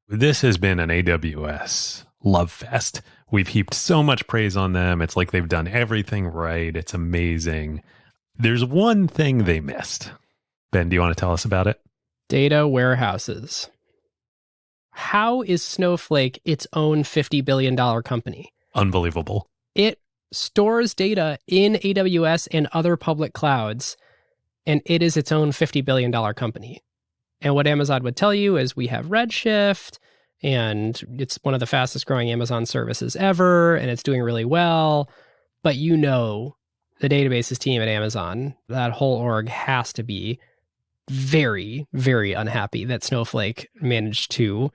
This has been an AWS love fest. We've heaped so much praise on them. It's like they've done everything right. It's amazing. There's one thing they missed. Ben, do you want to tell us about it? Data warehouses. How is Snowflake its own $50 billion company? Unbelievable. It stores data in AWS and other public clouds, and it is its own $50 billion company. And what Amazon would tell you is we have Redshift, and it's one of the fastest growing Amazon services ever, and it's doing really well. But you know, the databases team at Amazon, that whole org has to be very, very unhappy that Snowflake managed to,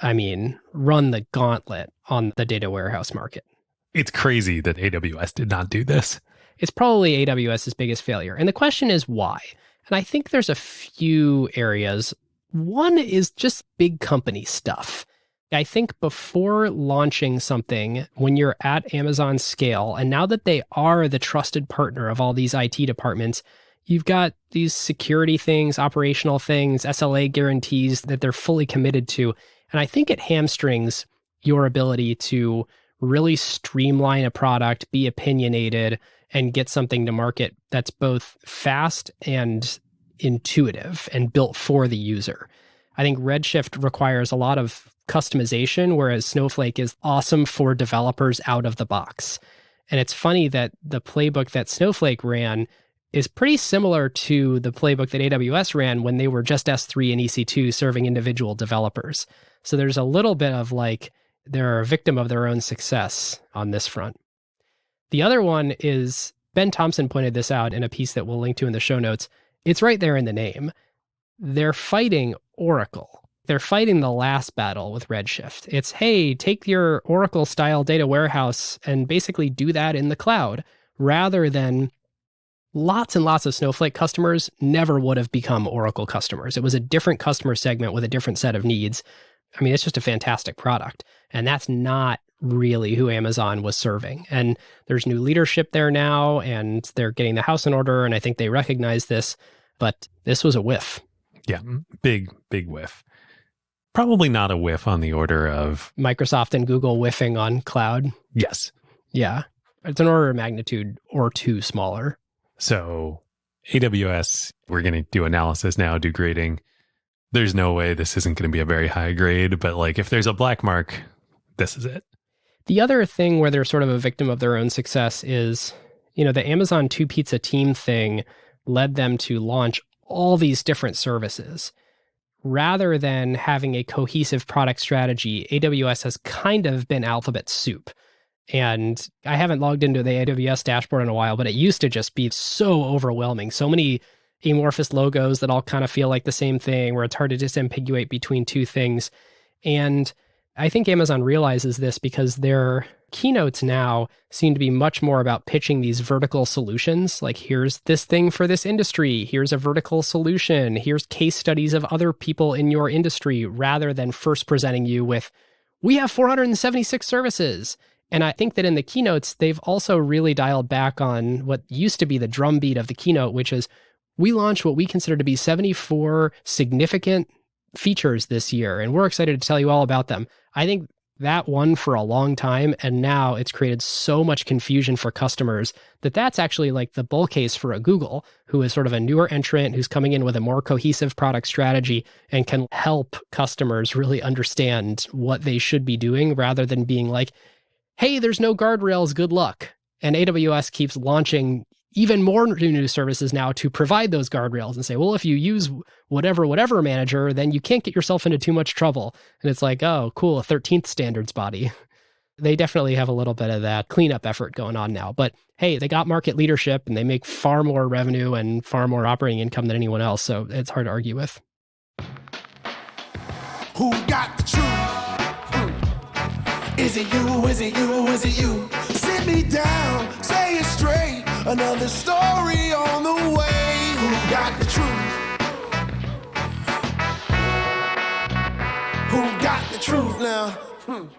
run the gauntlet on the data warehouse market. It's crazy that AWS did not do this. It's probably AWS's biggest failure. And the question is why? And I think there's a few areas. One is just big company stuff. I think before launching something, when you're at Amazon scale, and now that they are the trusted partner of all these IT departments, you've got these security things, operational things, SLA guarantees that they're fully committed to. And I think it hamstrings your ability to really streamline a product, be opinionated, and get something to market that's both fast and intuitive and built for the user. I think Redshift requires a lot of customization, whereas Snowflake is awesome for developers out of the box. And it's funny that the playbook that Snowflake ran is pretty similar to the playbook that AWS ran when they were just S3 and EC2 serving individual developers. So there's a little bit of like, they're a victim of their own success on this front. The other one is, Ben Thompson pointed this out in a piece that we'll link to in the show notes. It's right there in the name. They're fighting Oracle. They're fighting the last battle with Redshift. It's, hey, take your Oracle-style data warehouse and basically do that in the cloud, rather than lots and lots of Snowflake customers never would have become Oracle customers. It was a different customer segment with a different set of needs. It's just a fantastic product. And that's not really who Amazon was serving. And there's new leadership there now, and they're getting the house in order, and I think they recognize this, but this was a whiff. Yeah, big whiff. Probably not a whiff on the order of Microsoft and Google whiffing on cloud. Yes. Yeah. It's an order of magnitude or two smaller. So AWS, we're going to do analysis now, do grading. There's no way this isn't going to be a very high grade, but like if there's a black mark, this is it. The other thing where they're sort of a victim of their own success is, the Amazon 2-pizza team thing led them to launch all these different services. Rather than having a cohesive product strategy, AWS has kind of been alphabet soup. And I haven't logged into the AWS dashboard in a while, but it used to just be so overwhelming. So many amorphous logos that all kind of feel like the same thing, where it's hard to disambiguate between two things. And I think Amazon realizes this because their keynotes now seem to be much more about pitching these vertical solutions. Like, here's this thing for this industry. Here's a vertical solution. Here's case studies of other people in your industry, rather than first presenting you with, we have 476 services. And I think that in the keynotes, they've also really dialed back on what used to be the drumbeat of the keynote, which is, we launched what we consider to be 74 significant features this year, and we're excited to tell you all about them. I think that won for a long time, and now it's created so much confusion for customers that that's actually like the bull case for a Google, who is sort of a newer entrant who's coming in with a more cohesive product strategy and can help customers really understand what they should be doing, rather than being like, hey, there's no guardrails, good luck. And AWS keeps launching even more new services now to provide those guardrails and say, well, if you use whatever manager, then you can't get yourself into too much trouble. And it's like, oh, cool, a 13th standards body. They definitely have a little bit of that cleanup effort going on now. But hey, they got market leadership and they make far more revenue and far more operating income than anyone else. So it's hard to argue with. Who got the truth? Is it you? Is it you? Is it you? Sit me down, say it straight. Another story on the way. Who got the truth? Who got the truth now?